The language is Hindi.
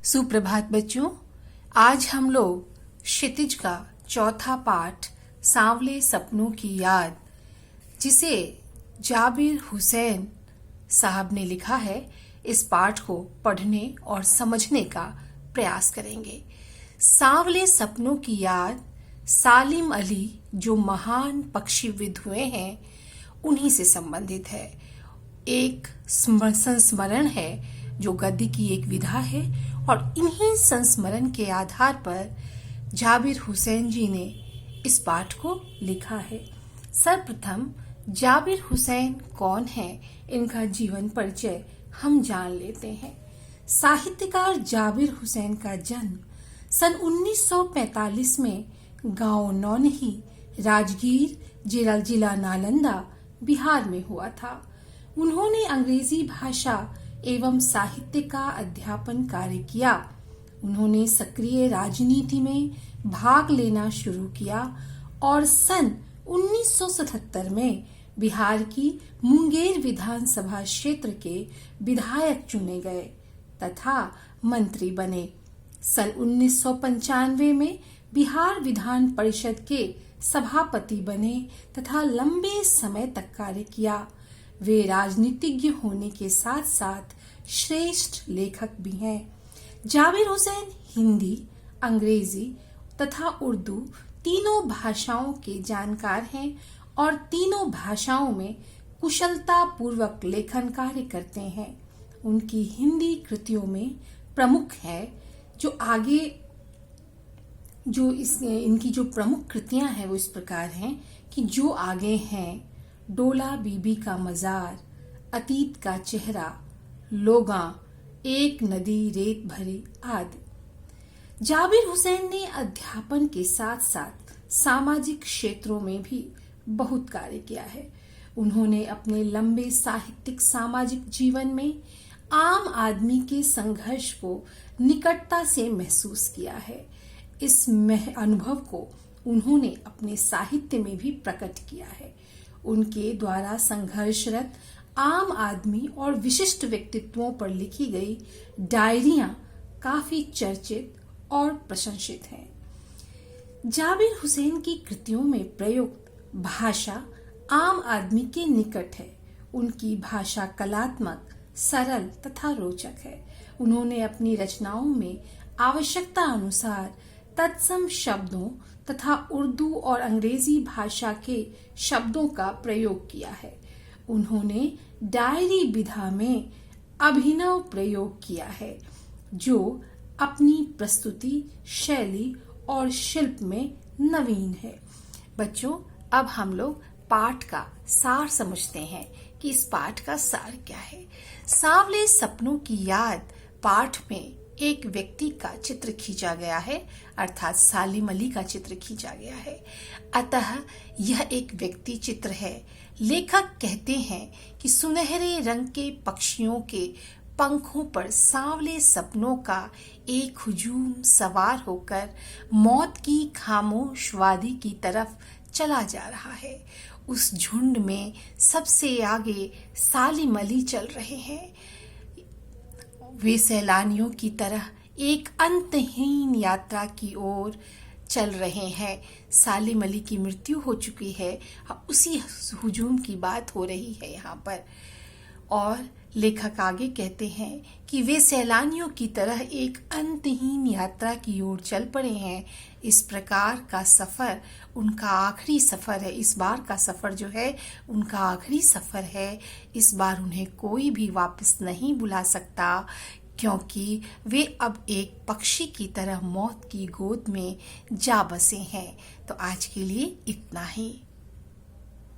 सुप्रभात बच्चों। आज हम लोग क्षितिज का चौथा पाठ सांवले सपनों की याद, जिसे जाबिर हुसैन साहब ने लिखा है, इस पाठ को पढ़ने और समझने का प्रयास करेंगे। सांवले सपनों की याद सालिम अली, जो महान पक्षीविद हुए हैं, उन्हीं से संबंधित है। एक संस्मरण है जो गद्य की एक विधा है और इन्हीं संस्मरण के आधार पर जाबिर हुसैन जी ने इस पाठ को लिखा है। सर्वप्रथम जाबिर हुसैन कौन है, इनका जीवन परिचय हम जान लेते हैं। साहित्यकार जाबिर हुसैन का जन्म सन 1945 में गांव नौनही, राजगीर, जिला नालंदा, बिहार में हुआ था। उन्होंने अंग्रेजी भाषा एवं साहित्य का अध्यापन कार्य किया। उन्होंने सक्रिय राजनीति में भाग लेना शुरू किया और सन 1977 में बिहार की मुंगेर विधानसभा क्षेत्र के विधायक चुने गए तथा मंत्री बने। सन 1995 में बिहार विधान परिषद के सभापति बने तथा लंबे समय तक कार्य किया। वे राजनीतिज्ञ होने के साथ साथ श्रेष्ठ लेखक भी हैं। जाबिर हुसैन हिंदी, अंग्रेजी तथा उर्दू तीनों भाषाओं के जानकार हैं और तीनों भाषाओं में कुशलता पूर्वक लेखन कार्य करते हैं। उनकी हिंदी कृतियों में प्रमुख है इनकी जो प्रमुख कृतियां हैं वो इस प्रकार हैं कि जो आगे हैं, डोला बीबी का मजार, अतीत का चेहरा, लोगां, एक नदी रेत भरी आदि। जाबिर हुसैन ने अध्यापन के साथ साथ सामाजिक क्षेत्रों में भी बहुत कार्य किया है। उन्होंने अपने लंबे साहित्यिक सामाजिक जीवन में आम आदमी के संघर्ष को निकटता से महसूस किया है। इस अनुभव को उन्होंने अपने साहित्य में भी प्रकट किया है। उनके द्वारा संघर्षरत आम आदमी और विशिष्ट व्यक्तित्वों पर लिखी गई डायरियां काफी चर्चित और प्रशंसित हैं। जाबिर हुसैन की कृतियों में प्रयुक्त भाषा आम आदमी के निकट है। उनकी भाषा कलात्मक, सरल तथा रोचक है। उन्होंने अपनी रचनाओं में आवश्यकता अनुसार तत्सम शब्दों तथा उर्दू और अंग्रेजी भाषा के शब्दों का प्रयोग किया है। उन्होंने डायरी विधा में अभिनव प्रयोग किया है, जो अपनी प्रस्तुति, शैली और शिल्प में नवीन है। बच्चों, अब हम लोग पाठ का सार समझते हैं कि इस पाठ का सार क्या है। सांवले सपनों की याद पाठ में एक व्यक्ति का चित्र खींचा गया है, अर्थात सालिम अली का चित्र खींचा गया है। अतः यह एक व्यक्ति चित्र है। लेखक कहते हैं कि सुनहरे रंग के पक्षियों के पंखों पर सांवले सपनों का एक हुजूम सवार होकर मौत की खामोश वादी की तरफ चला जा रहा है। उस झुंड में सबसे आगे सालिम अली चल रहे हैं। वे सैलानियों की तरह एक अंतहीन यात्रा की ओर चल रहे हैं। सालिम अली की मृत्यु हो चुकी है, उसी हुजूम की बात हो रही है यहाँ पर। और लेखक आगे कहते हैं कि वे सैलानियों की तरह एक अंतहीन यात्रा की ओर चल पड़े हैं। इस प्रकार का सफर उनका आखिरी सफर है। इस बार का सफर जो है उनका आखिरी सफर है। इस बार उन्हें कोई भी वापस नहीं बुला सकता, क्योंकि वे अब एक पक्षी की तरह मौत की गोद में जा बसे हैं। तो आज के लिए इतना ही।